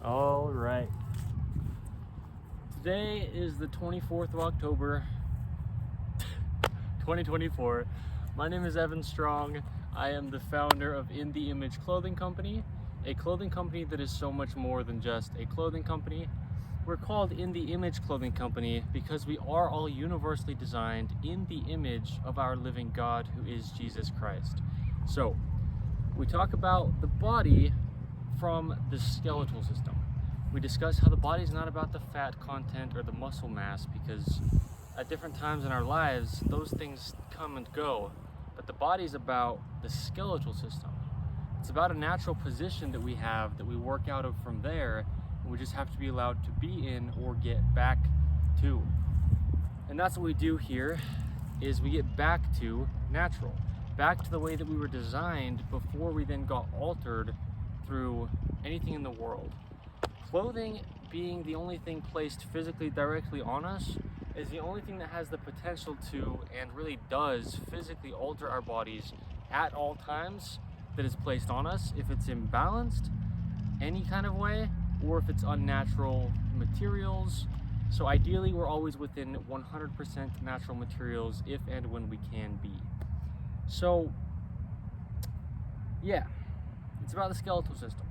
All right. Today is the 24th of October, 2024. My name is Evan Strong. I am the founder of In the Image Clothing Company, a clothing company that is so much more than just a clothing company. We're called In the Image Clothing Company because we are all universally designed in the image of our living God, who is Jesus Christ. So, we talk about the body from the skeletal system. We discuss how the body is not about the fat content or the muscle mass, because at different times in our lives, those things come and go. But the body is about the skeletal system. It's about a natural position that we have that we work out of from there. We just have to be allowed to be in or get back to. And that's what we do here, is we get back to natural, back to the way that we were designed before we then got altered through anything in the world. Clothing being the only thing placed physically directly on us is the only thing that has the potential to, and really does, physically alter our bodies at all times that is placed on us, if it's imbalanced any kind of way, or if it's unnatural materials. So ideally, we're always within 100% natural materials if and when we can be. So yeah, it's about the skeletal system.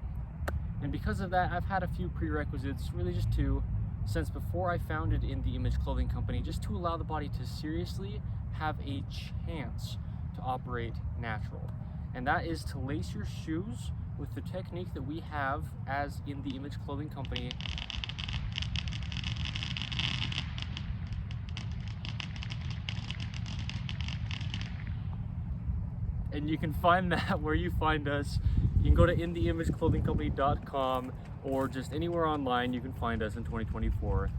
And because of that, I've had a few prerequisites, really just two, since before I founded In the Image Clothing Company, just to allow the body to seriously have a chance to operate natural. And that is to lace your shoes with the technique that we have as In the Image Clothing Company. And you can find that where you find us. You can go to intheimageclothingcompany.com or just anywhere online you can find us in 2024.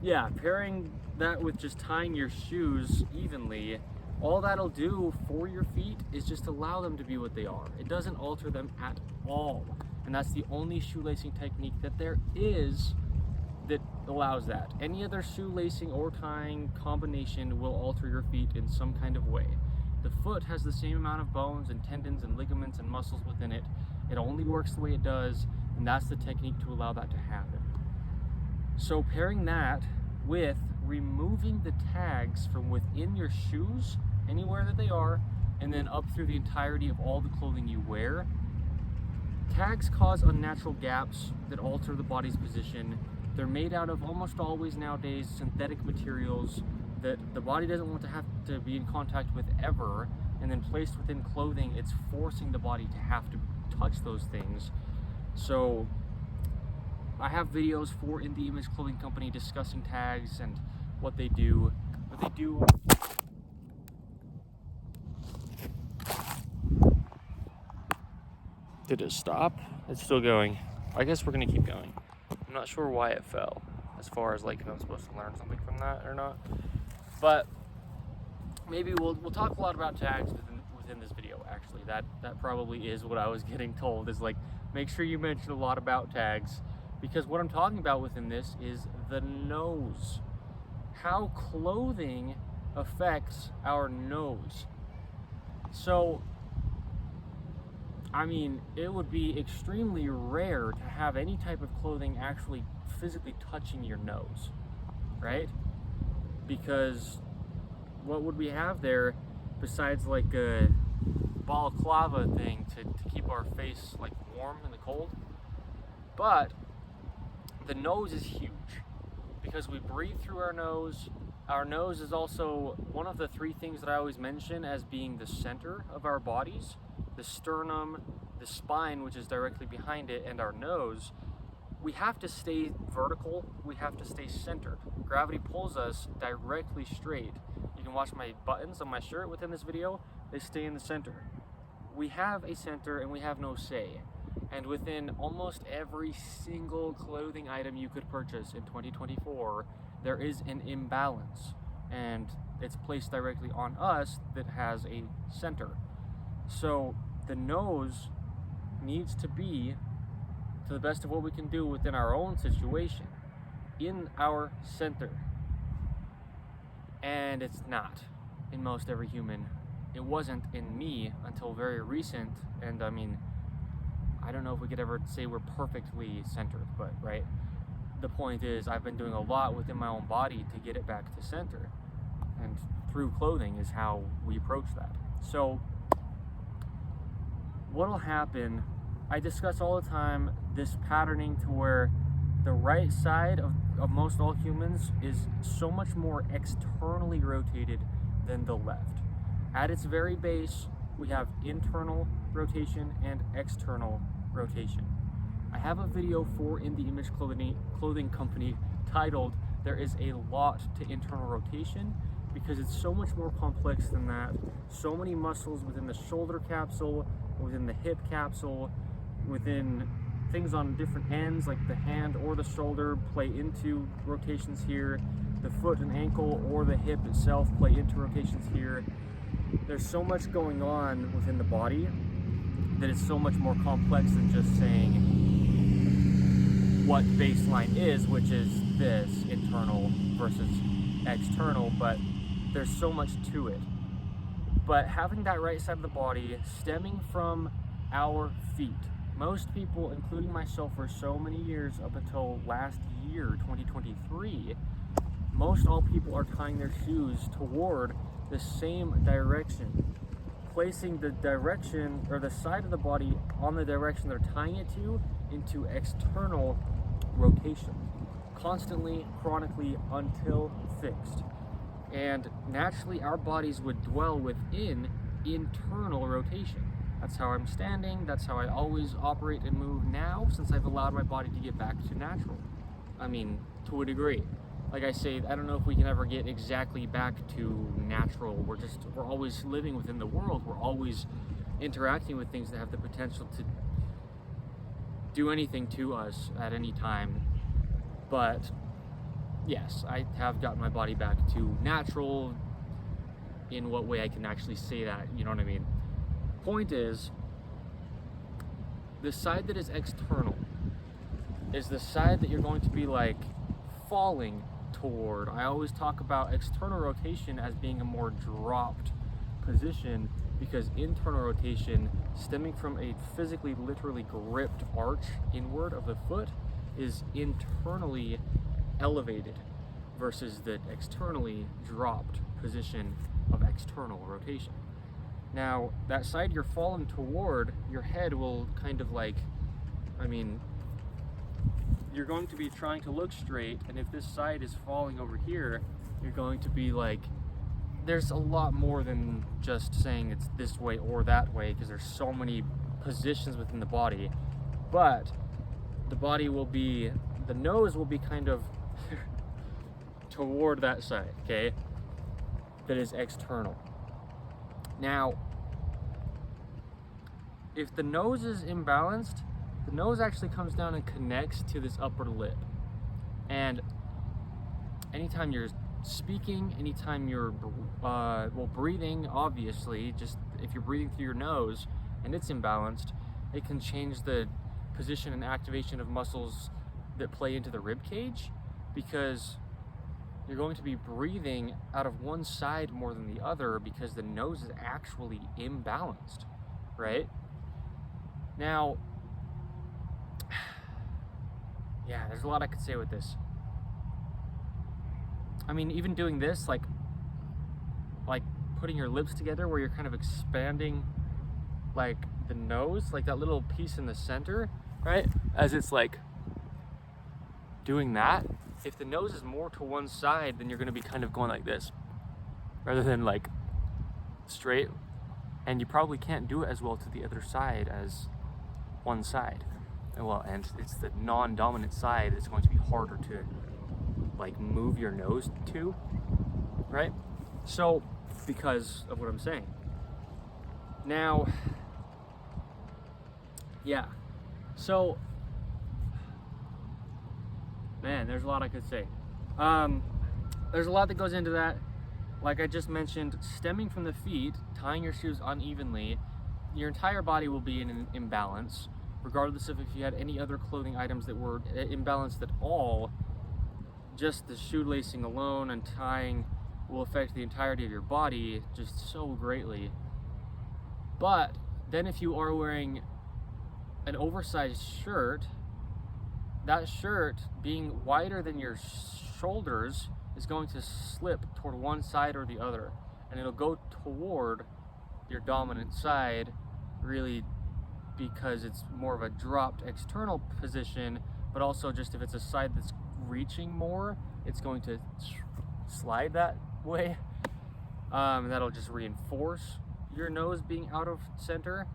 Yeah, pairing that with just tying your shoes evenly, all that'll do for your feet is just allow them to be what they are. It doesn't alter them at all. And that's the only shoelacing technique that there is that allows that. Any other shoelacing or tying combination will alter your feet in some kind of way. The foot has the same amount of bones and tendons and ligaments and muscles within it. It only works the way it does, and that's the technique to allow that to happen. So pairing that with removing the tags from within your shoes, anywhere that they are, and then up through the entirety of all the clothing you wear. Tags cause unnatural gaps that alter the body's position. They're made out of, almost always nowadays, synthetic materials that the body doesn't want to have to be in contact with ever, and then placed within clothing, it's forcing the body to have to touch those things. So I have videos for In the Image Clothing Company discussing tags and what they do. Did it stop? It's still going. I guess we're gonna keep going. I'm not sure why it fell, as far as like if I'm supposed to learn something from that or not. But maybe we'll talk a lot about tags within this video. Actually, that probably is what I was getting told, is like, make sure you mention a lot about tags, because what I'm talking about within this is the nose. How clothing affects our nose. So I mean, it would be extremely rare to have any type of clothing actually physically touching your nose, right? Because what would we have there besides like a balaclava thing to keep our face like warm in the cold? But the nose is huge because we breathe through our nose. Our nose is also one of the three things that I always mention as being the center of our bodies. The sternum, the spine, which is directly behind it, and our nose. We have to stay vertical, we have to stay centered. Gravity pulls us directly straight. You can watch my buttons on my shirt within this video, they stay in the center. We have a center and we have no say. And within almost every single clothing item you could purchase in 2024, there is an imbalance. And it's placed directly on us that has a center. So the nose needs to be, to the best of what we can do within our own situation, in our center. And it's not in most every human. It wasn't in me until very recent, and I mean, I don't know if we could ever say we're perfectly centered, but right? The point is, I've been doing a lot within my own body to get it back to center. And through clothing is how we approach that. So what'll happen, I discuss all the time this patterning to where the right side of most all humans is so much more externally rotated than the left. At its very base, we have internal rotation and external rotation. I have a video for In the Image Clothing Company titled "There is a lot to internal rotation," because it's so much more complex than that. So many muscles within the shoulder capsule, within the hip capsule, within things on different ends like the hand or the shoulder play into rotations here. The foot and ankle or the hip itself play into rotations here. There's so much going on within the body that it's so much more complex than just saying what baseline is, which is this, internal versus external, but there's so much to it. But having that right side of the body stemming from our feet, most people, including myself for so many years up until last year, 2023, most all people are tying their shoes toward the same direction, placing the direction or the side of the body on the direction they're tying it to into external rotation, constantly, chronically, until fixed. And naturally our bodies would dwell within internal rotation. That's how I'm standing, that's how I always operate and move now, since I've allowed my body to get back to natural. I mean, to a degree. Like I say, I don't know if we can ever get exactly back to natural. We're always living within the world. We're always interacting with things that have the potential to do anything to us at any time. But yes, I have gotten my body back to natural. In what way I can actually say that, you know what I mean? Point is, the side that is external is the side that you're going to be like falling toward. I always talk about external rotation as being a more dropped position, because internal rotation stemming from a physically, literally gripped arch inward of the foot is internally elevated versus the externally dropped position of external rotation. Now, that side you're falling toward, your head will kind of like, I mean, you're going to be trying to look straight, and if this side is falling over here, you're going to be like, there's a lot more than just saying it's this way or that way, because there's so many positions within the body. But the body will be, the nose will be kind of toward that side, okay? That is external. Now, if the nose is imbalanced, the nose actually comes down and connects to this upper lip. And anytime you're speaking, anytime you're, breathing, obviously, just if you're breathing through your nose and it's imbalanced, it can change the position and activation of muscles that play into the rib cage, because you're going to be breathing out of one side more than the other because the nose is actually imbalanced, right? Now, yeah, there's a lot I could say with this. I mean, even doing this, like putting your lips together where you're kind of expanding like the nose, like that little piece in the center, right? As it's like doing that. If the nose is more to one side, then you're going to be kind of going like this rather than like straight, and you probably can't do it as well to the other side as one side. Well, and it's the non-dominant side that's going to be harder to like move your nose to, right? So, because of what I'm saying. Now, yeah, so man, there's a lot I could say. There's a lot that goes into that. Like I just mentioned, stemming from the feet, tying your shoes unevenly, your entire body will be in an imbalance, regardless of if you had any other clothing items that were imbalanced at all. Just the shoelacing alone and tying will affect the entirety of your body just so greatly. But then if you are wearing an oversized shirt, that shirt being wider than your shoulders is going to slip toward one side or the other, and it'll go toward your dominant side, really, because it's more of a dropped external position, but also just if it's a side that's reaching more, it's going to slide that way. That'll just reinforce your nose being out of center.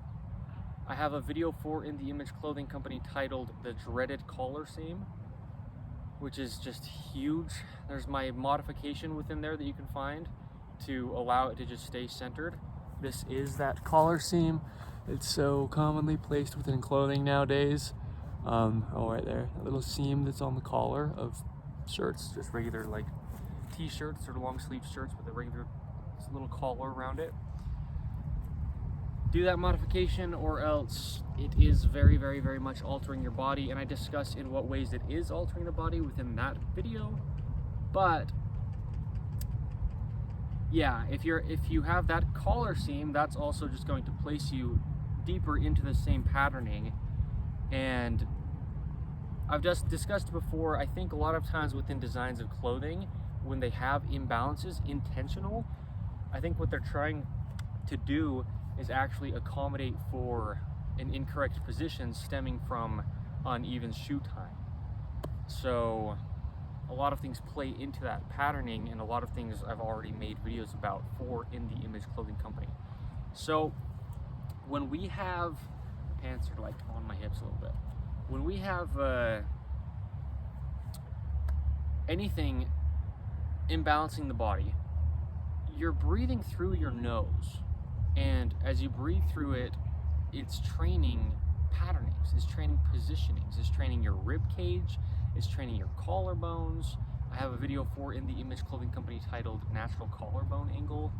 I have a video for In the Image Clothing Company titled The Dreaded Collar Seam, which is just huge. There's my modification within there that you can find to allow it to just stay centered. This is that collar seam. It's so commonly placed within clothing nowadays. Right there, that little seam that's on the collar of shirts, just regular like t-shirts or long sleeve shirts with a regular little collar around it. Do that modification, or else it is very, very, very much altering your body, and I discuss in what ways it is altering the body within that video. But yeah, if you have that collar seam, that's also just going to place you deeper into the same patterning. And I've just discussed before, I think a lot of times within designs of clothing, when they have imbalances, intentional, I think what they're trying to do is actually accommodate for an incorrect position stemming from uneven shoe time. So a lot of things play into that patterning, and a lot of things I've already made videos about for In the Image Clothing Company. So when we have, pants are like on my hips a little bit. When we have anything imbalancing the body, you're breathing through your nose. And as you breathe through it, it's training patternings, it's training positionings, it's training your rib cage, it's training your collarbones. I have a video for In the Image Clothing Company titled Natural Collarbone Angle,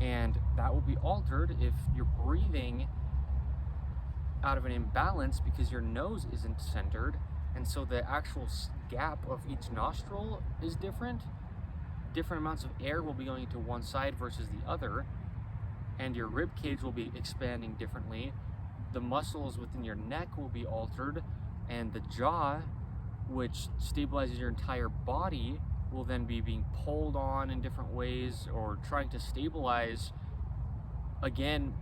and that will be altered if you're breathing out of an imbalance because your nose isn't centered, and so the actual gap of each nostril is different. Different amounts of air will be going into one side versus the other, and your rib cage will be expanding differently. The muscles within your neck will be altered, and the jaw, which stabilizes your entire body, will then be being pulled on in different ways, or trying to stabilize. Again,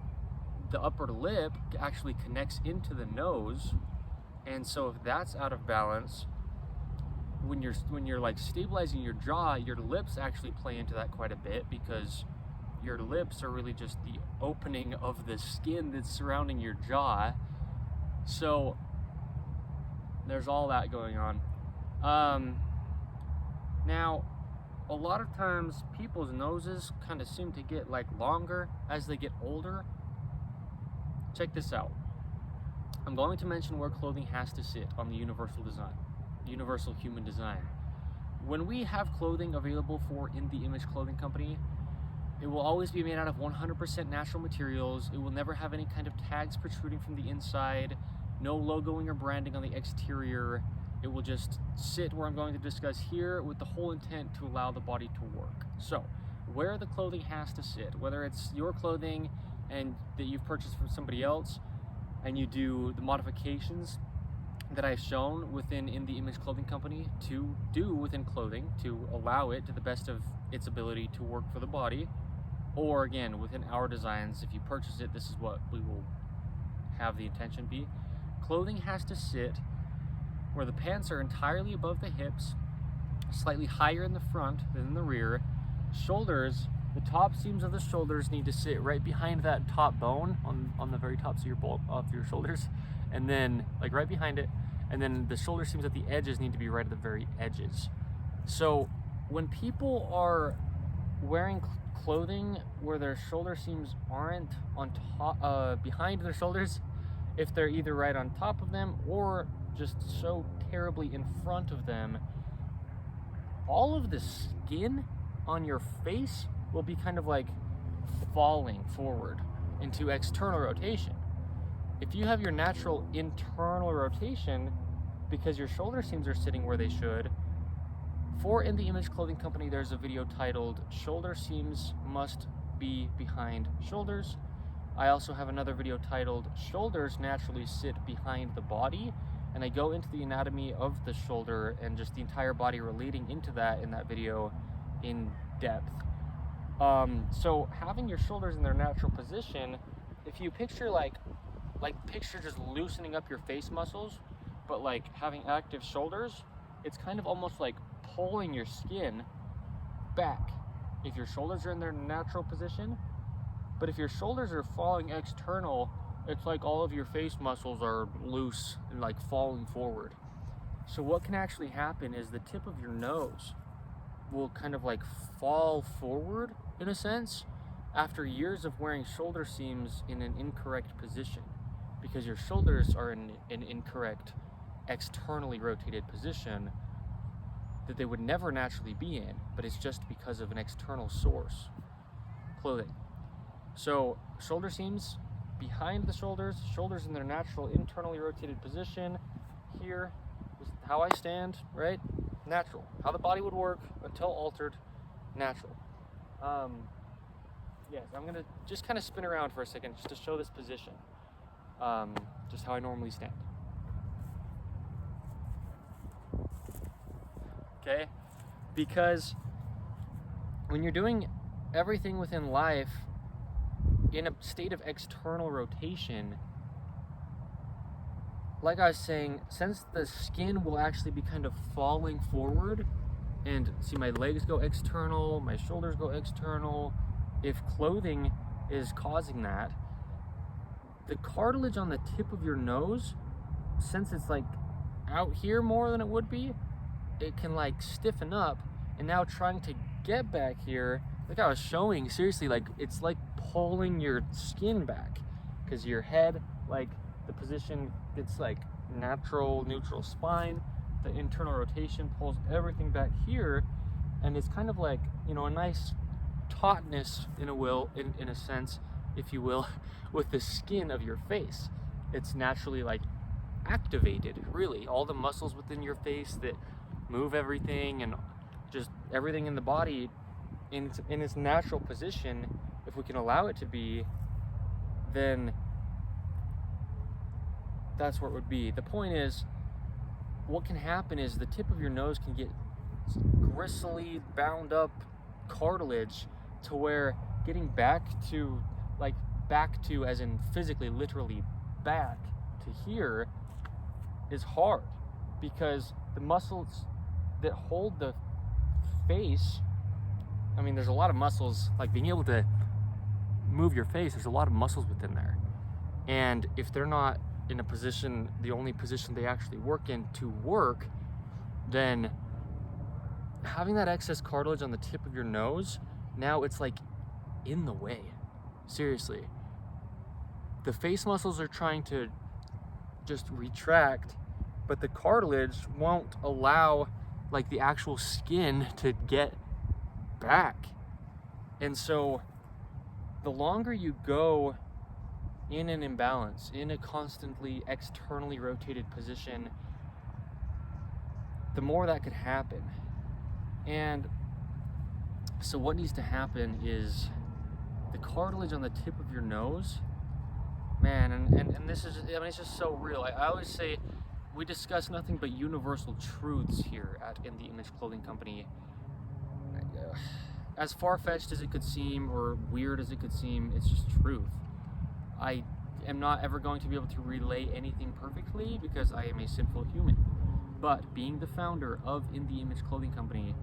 the upper lip actually connects into the nose, and so if that's out of balance, when you're like stabilizing your jaw, your lips actually play into that quite a bit, because your lips are really just the opening of the skin that's surrounding your jaw. So there's all that going on. Now, a lot of times people's noses kind of seem to get like longer as they get older. Check this out. I'm going to mention where clothing has to sit on the universal human design. When we have clothing available for In the Image Clothing Company, it will always be made out of 100% natural materials. It will never have any kind of tags protruding from the inside, no logoing or branding on the exterior. It will just sit where I'm going to discuss here, with the whole intent to allow the body to work. So, where the clothing has to sit, whether it's your clothing and that you've purchased from somebody else, and you do the modifications that I've shown within In the Image Clothing Company to do within clothing to allow it to the best of its ability to work for the body, or again within our designs, if you purchase it, this is what we will have the intention be. Clothing has to sit where the pants are entirely above the hips, slightly higher in the front than in the rear. Shoulders, the top seams of the shoulders need to sit right behind that top bone on the very tops of your shoulders, and then like right behind it, and then the shoulder seams at the edges need to be right at the very edges. So when people are wearing clothing where their shoulder seams aren't on top, behind their shoulders, if they're either right on top of them or just so terribly in front of them, all of the skin on your face will be kind of like falling forward into external rotation. If you have your natural internal rotation, because your shoulder seams are sitting where they should, for In the Image Clothing Company, there's a video titled Shoulder Seams Must Be Behind Shoulders. I also have another video titled Shoulders Naturally Sit Behind the Body, and I go into the anatomy of the shoulder and just the entire body relating into that in that video in depth. So having your shoulders in their natural position, if you picture picture just loosening up your face muscles, but like having active shoulders, it's kind of almost like pulling your skin back if your shoulders are in their natural position. But if your shoulders are falling external, it's like all of your face muscles are loose and like falling forward. So what can actually happen is the tip of your nose will kind of like fall forward in a sense after years of wearing shoulder seams in an incorrect position, because your shoulders are in an incorrect externally rotated position that they would never naturally be in, but it's just because of an external source, clothing. So shoulder seams behind the shoulders, shoulders in their natural internally rotated position. Here is how I stand, right? Natural. How the body would work until altered, natural. Yes, I'm gonna just kind of spin around for a second just to show this position. Just how I normally stand. Okay? Because when you're doing everything within life in a state of external rotation, like I was saying, since the skin will actually be kind of falling forward, and see my legs go external, my shoulders go external, if clothing is causing that, the cartilage on the tip of your nose, since it's like out here more than it would be, it can like stiffen up, and now trying to get back here, like I was showing, seriously, like it's like pulling your skin back, because your head, like the position, it's like natural neutral spine, the internal rotation pulls everything back here, and it's kind of like, you know, a nice tautness in a sense, if you will, with the skin of your face. It's naturally like activated, really, all the muscles within your face that move everything and just everything in the body in its natural position. If we can allow it to be, then that's what it would be. The point is, what can happen is the tip of your nose can get gristly, bound up cartilage to where getting back to as in physically, literally back to here is hard, because the muscles that hold the face, I mean, there's a lot of muscles, like being able to move your face, there's a lot of muscles within there. And if they're not in a position, the only position they actually work in to work, then having that excess cartilage on the tip of your nose, now it's like in the way. Seriously. The face muscles are trying to just retract, but the cartilage won't allow like the actual skin to get back. And so the longer you go in an imbalance, in a constantly externally rotated position, the more that could happen. And so what needs to happen is the cartilage on the tip of your nose, man, and this is, I mean, it's just so real. I always say we discuss nothing but universal truths here at In the Image Clothing Company. As far-fetched as it could seem, or weird as it could seem, it's just truth. I am not ever going to be able to relay anything perfectly because I am a sinful human. But being the founder of In the Image Clothing Company,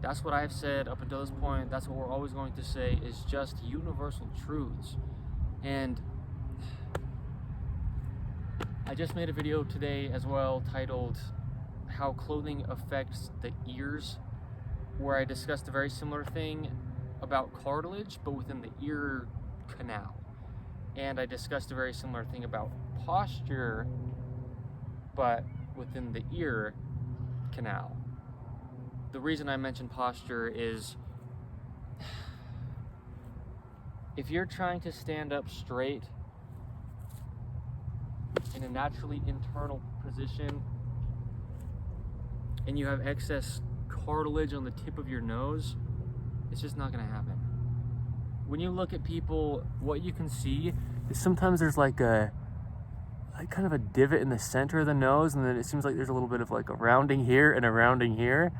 that's what I've said up until this point. That's what we're always going to say, is just universal truths. And I just made a video today as well titled How Clothing Affects the Ears, where I discussed a very similar thing about cartilage, but within the ear canal. And I discussed a very similar thing about posture, but within the ear canal. The reason I mentioned posture is if you're trying to stand up straight in a naturally internal position and you have excess cartilage on the tip of your nose, it's just not going to happen. when you look at people, what you can see is sometimes there's like a kind of a divot in the center of the nose, and then it seems like there's a little bit of like a rounding here and a rounding here.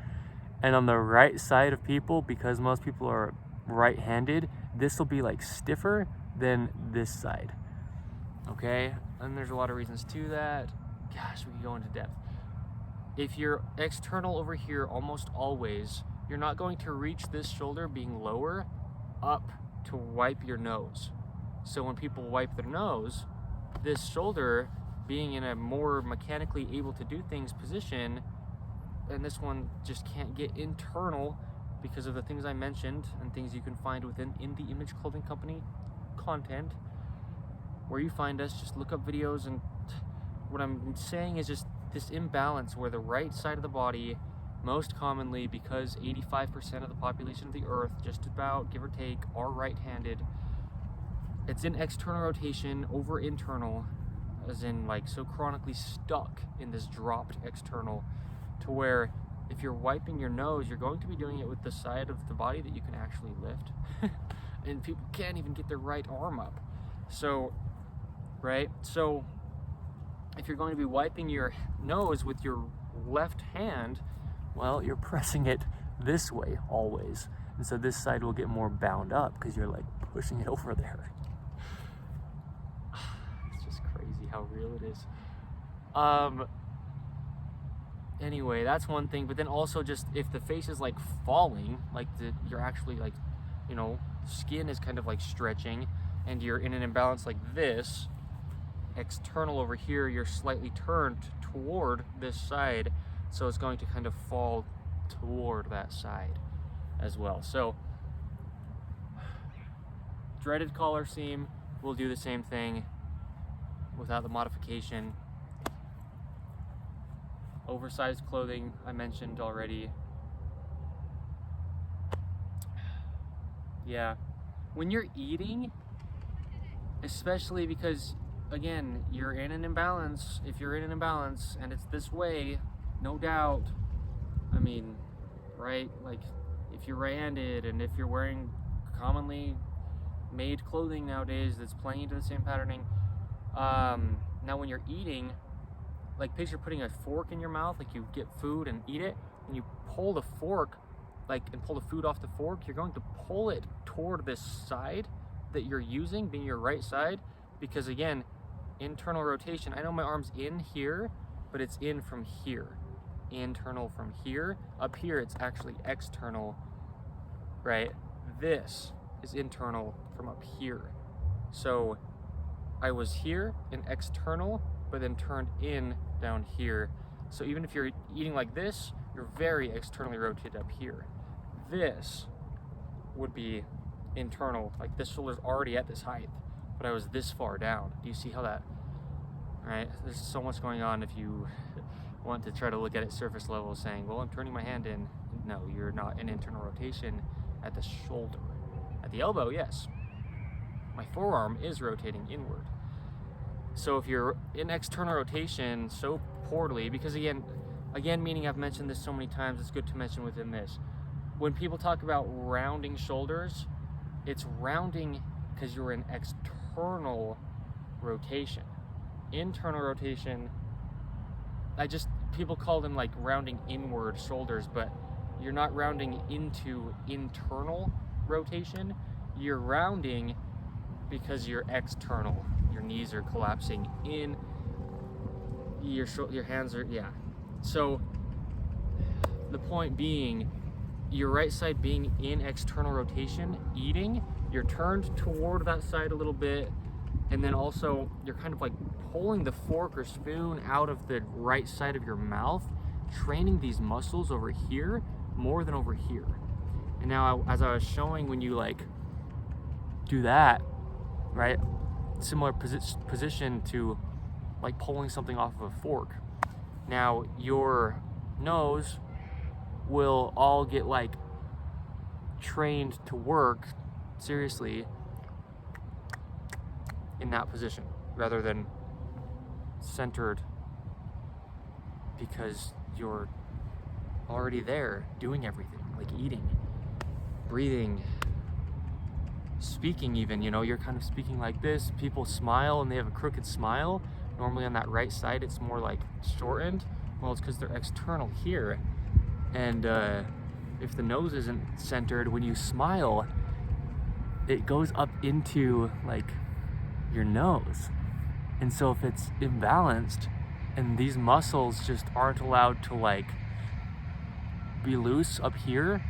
And on the right side of people, because most people are right-handed, this will be like stiffer than this side. Okay, and there's a lot of reasons to that. Gosh, we can go into depth. If you're external over here, almost always, you're not going to reach this shoulder being lower up to wipe your nose. So when people wipe their nose, this shoulder being in a more mechanically able to do things position, and this one just can't get internal because of the things I mentioned and things you can find within In the Image Clothing Company content. Where you find us, just look up videos, and what I'm saying is just this imbalance where the right side of the body, most commonly because 85% of the population of the earth, just about, give or take, are right-handed. It's in external rotation over internal, as in like so chronically stuck in this dropped external, to where if you're wiping your nose, you're going to be doing it with the side of the body that you can actually lift. And people can't even get their right arm up. So, right? So if you're going to be wiping your nose with your left hand, well, you're pressing it this way always. And so this side will get more bound up because you're like pushing it over there. It's just crazy how real it is. Anyway, that's one thing. But then also just if the face is like falling, like you're actually like, you know, skin is kind of like stretching and you're in an imbalance like this, external over here, you're slightly turned toward this side, so it's going to kind of fall toward that side as well. So dreaded collar seam will do the same thing without the modification. Oversized clothing I mentioned already. Yeah, when you're eating, especially because again, you're in an imbalance. If you're in an imbalance and it's this way, no doubt, I mean, right? Like if you're right-handed and if you're wearing commonly made clothing nowadays that's playing into the same patterning, now when you're eating, like picture putting a fork in your mouth, like you get food and eat it, and you pull the fork, like, and pull the food off the fork, you're going to pull it toward this side that you're using, being your right side, because again, internal rotation. I know my arm's in here, but it's in from here. Internal from here. Up here, it's actually external, right? This is internal from up here. So I was here in external, but then turned in down here. So even if you're eating like this, you're very externally rotated up here. This would be internal, like this shoulder's already at this height, but I was this far down. Do you see how that, right? There's so much going on if you want to try to look at it surface level, saying, well, I'm turning my hand in. No, you're not in internal rotation at the shoulder. At the elbow, yes. My forearm is rotating inward. So if you're in external rotation so poorly, because again, meaning I've mentioned this so many times, it's good to mention within this. When people talk about rounding shoulders, it's rounding because you're in external rotation. Internal rotation, people call them like rounding inward shoulders, but you're not rounding into internal rotation. You're rounding because you're external. Your knees are collapsing in, your hands are, yeah. So the point being, your right side being in external rotation, eating, you're turned toward that side a little bit, and then also you're kind of like pulling the fork or spoon out of the right side of your mouth, training these muscles over here more than over here. And now, as I was showing, when you like do that, right, similar position to like pulling something off of a fork. Now your nose will all get like trained to work seriously in that position rather than centered, because you're already there doing everything, like eating, breathing, speaking even, you know, you're kind of speaking like this. People smile and they have a crooked smile. Normally on that right side, it's more like shortened. Well, it's because they're external here. And if the nose isn't centered, when you smile, it goes up into like your nose. And so if it's imbalanced and these muscles just aren't allowed to like be loose up here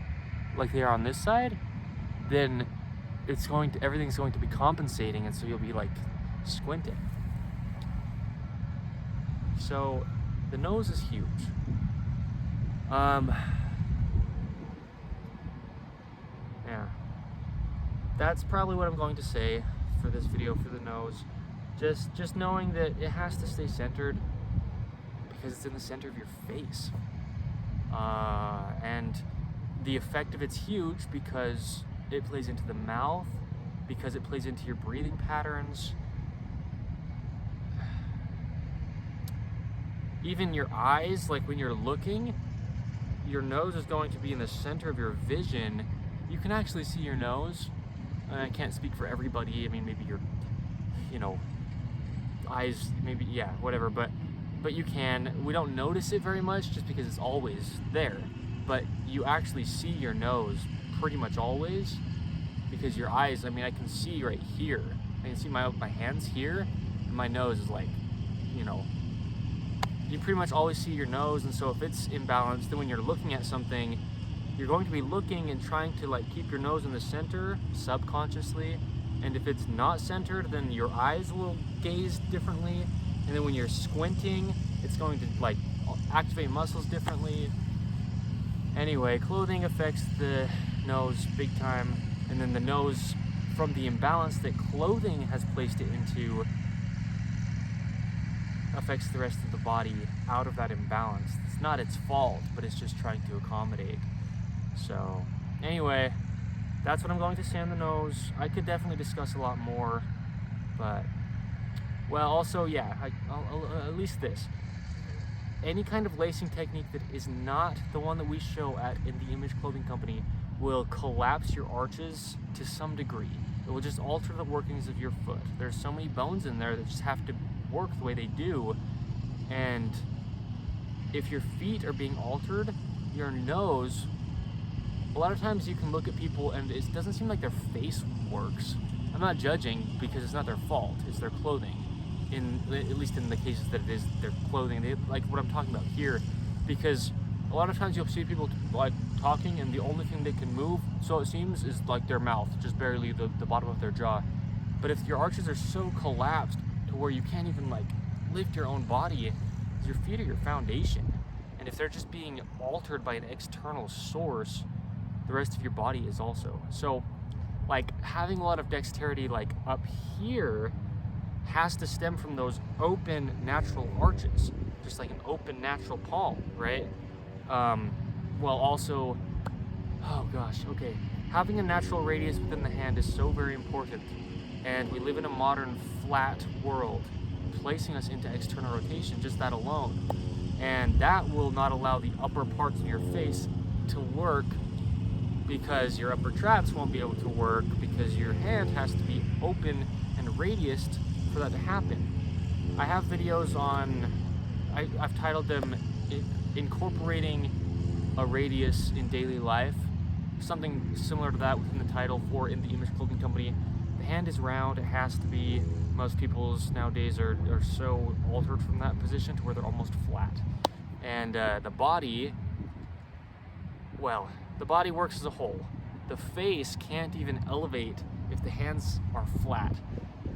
like they are on this side, then everything's going to be compensating, and so you'll be like squinting. So the nose is huge. Yeah, that's probably what I'm going to say for this video for the nose. Just knowing that it has to stay centered because it's in the center of your face. And the effect of it's huge because it plays into the mouth, because it plays into your breathing patterns. Even your eyes, like when you're looking, your nose is going to be in the center of your vision. You can actually see your nose. I can't speak for everybody. I mean, maybe your, you know, eyes, maybe, yeah, whatever, but you can. We don't notice it very much just because it's always there, but you actually see your nose pretty much always because your eyes, I mean, I can see right here. I can see my hands here, and my nose is like, you know, you pretty much always see your nose. And so if it's imbalanced, then when you're looking at something, you're going to be looking and trying to like keep your nose in the center subconsciously. And if it's not centered, then your eyes will gaze differently. And then when you're squinting, it's going to like activate muscles differently. Anyway, clothing affects the nose big time. And then the nose, from the imbalance that clothing has placed it into, affects the rest of the body out of that imbalance. It's not its fault, but it's just trying to accommodate. So anyway, that's what I'm going to say on the nose. I could definitely discuss a lot more, but, well, also, yeah, I'll at least this. Any kind of lacing technique that is not the one that we show at In the Image Clothing Company will collapse your arches to some degree. It will just alter the workings of your foot. There's so many bones in there that just have to work the way they do, and if your feet are being altered, your nose, a lot of times you can look at people and it doesn't seem like their face works. I'm not judging because it's not their fault, it's their clothing. At least in the cases that it is their clothing, they like what I'm talking about here, because a lot of times you'll see people like talking and the only thing they can move, so it seems, is like their mouth, just barely the bottom of their jaw. But if your arches are so collapsed to where you can't even like lift your own body, your feet are your foundation. And if they're just being altered by an external source, the rest of your body is also. So like having a lot of dexterity like up here has to stem from those open natural arches, just like an open natural palm, right? Well, also, oh gosh, okay. Having a natural radius within the hand is so very important. And we live in a modern flat world, placing us into external rotation, just that alone. And that will not allow the upper parts of your face to work, because your upper traps won't be able to work, because your hand has to be open and radiused for that to happen. I have videos on, I've titled them Incorporating a Radius in Daily Life, something similar to that within the title for In the Image Clothing Company. The hand is round, it has to be. Most people's nowadays are so altered from that position to where they're almost flat. And the body, well, the body works as a whole. The face can't even elevate if the hands are flat.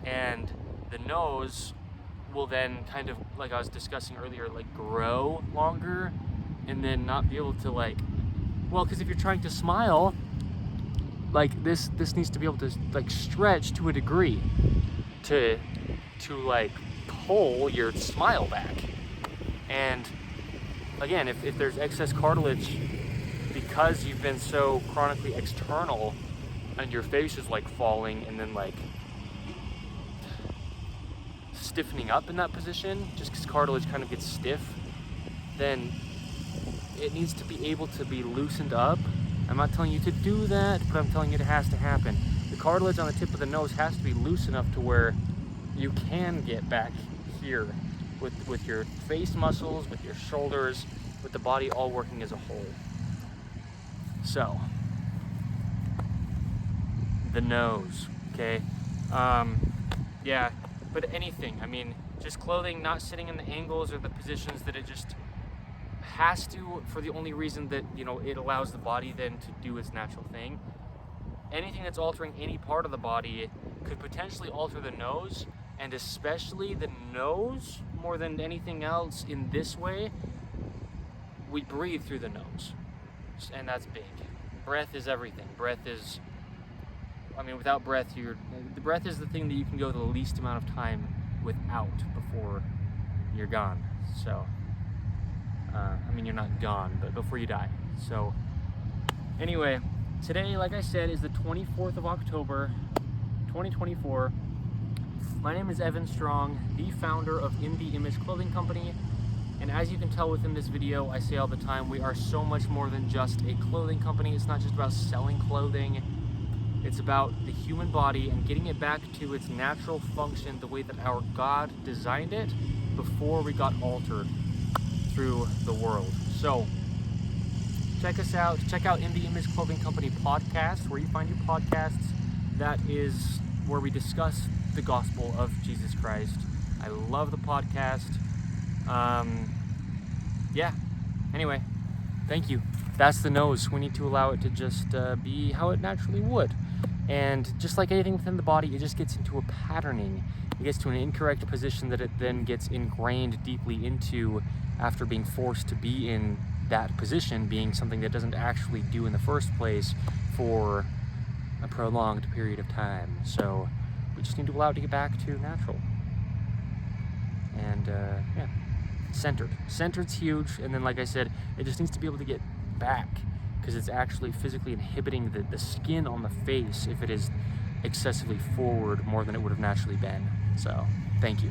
And the nose will then kind of, like I was discussing earlier, like grow longer and then not be able to like, well, because if you're trying to smile, like this needs to be able to like stretch to a degree to like pull your smile back. And again, if there's excess cartilage because you've been so chronically external and your face is like falling and then like stiffening up in that position, just because cartilage kind of gets stiff, then it needs to be able to be loosened up. I'm not telling you to do that, but I'm telling you it has to happen. The cartilage on the tip of the nose has to be loose enough to where you can get back here with your face muscles, with your shoulders, with the body all working as a whole. So, the nose, okay? Yeah, but anything, I mean, just clothing not sitting in the angles or the positions that it just has to, for the only reason that, you know, it allows the body then to do its natural thing. Anything that's altering any part of the body could potentially alter the nose, and especially the nose more than anything else in this way. We breathe through the nose, and that's big. Breath is everything. Breath is, I mean, without breath, the breath is the thing that you can go the least amount of time without before you're gone. So, I mean, you're not gone, but before you die. So, anyway, today, like I said, is the 24th of October, 2024. My name is Evan Strong, the founder of In the Image Clothing Company. And as you can tell within this video, I say all the time, we are so much more than just a clothing company. It's not just about selling clothing. It's about the human body and getting it back to its natural function, the way that our God designed it before we got altered through the world. So, check us out. Check out In the Image Clothing Company podcast, where you find your podcasts. That is where we discuss the gospel of Jesus Christ. I love the podcast. Yeah. Anyway, thank you. That's the nose. We need to allow it to just be how it naturally would. And just like anything within the body, it just gets into a patterning. It gets to an incorrect position that it then gets ingrained deeply into after being forced to be in that position, being something that doesn't actually do in the first place for a prolonged period of time. So we just need to allow it to get back to natural. And yeah, centered. Centered's huge, and then like I said, it just needs to be able to get back, because it's actually physically inhibiting the skin on the face if it is excessively forward more than it would have naturally been. So, thank you.